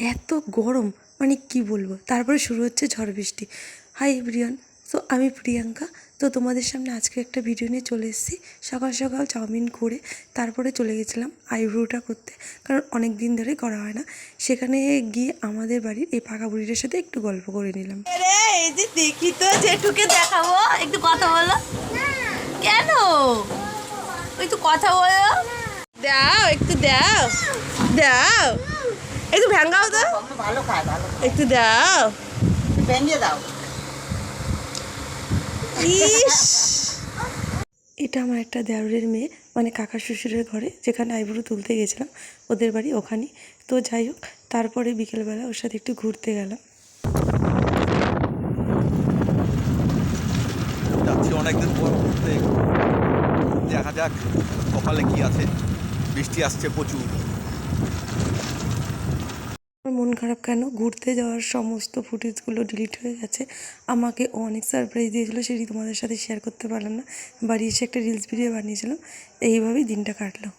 এত গরম মানে কি বলবো। তারপরে শুরু হচ্ছে ঝড় বৃষ্টি। হাই এভরিওয়ান, সো আমি প্রিয়াঙ্কা। তো তোমাদের সামনে আজকে একটা ভিডিও নিয়ে চলে এসেছি। সকাল সকাল চাউমিন করে তারপরে চলে গেছিলাম আইব্রোটা করতে, কারণ অনেক দিন ধরে করা হয় না। সেখানে গিয়ে আমাদের বাড়ির এই পাকা বুড়িটার সাথে একটু গল্প করে নিলাম। এই যে দেখি তো জেঠুকে দেখাবো, একটু কথা বলো। কেন একটু কথা বলো, দাও একটু, দাও দাও একটু ভেঙ্গাও তো, ভালো খায় ভালো একটু দাও। ভেঙে দাও। ইস, এটা আমার একটা দেওরের মেয়ে, মানে কাকা শ্বশুরের ঘরে, যেখানে আইব্রো তুলতে গেছিলাম ওদের বাড়ি ওখানেই। তো যাই হোক, তারপরে বিকেলবেলা ওর সাথে একটু ঘুরতে গেলাম। যাচ্ছি অনেকদিন পর ঘুরতে, দেখা যাক কপালে কি আছে। বৃষ্টি আসছে প্রচুর। আমার মন খারাপ কেন, ঘুরতে যাওয়ার সমস্ত ফুটেজগুলো ডিলিট হয়ে গেছে। আমাকে ও অনেক সারপ্রাইজ দিয়েছিলো, সেটি তোমাদের সাথে শেয়ার করতে পারলাম না। বাড়ি এসে একটা রিলস ভিডিও বানিয়েছিলাম। এইভাবেই দিনটা কাটলো।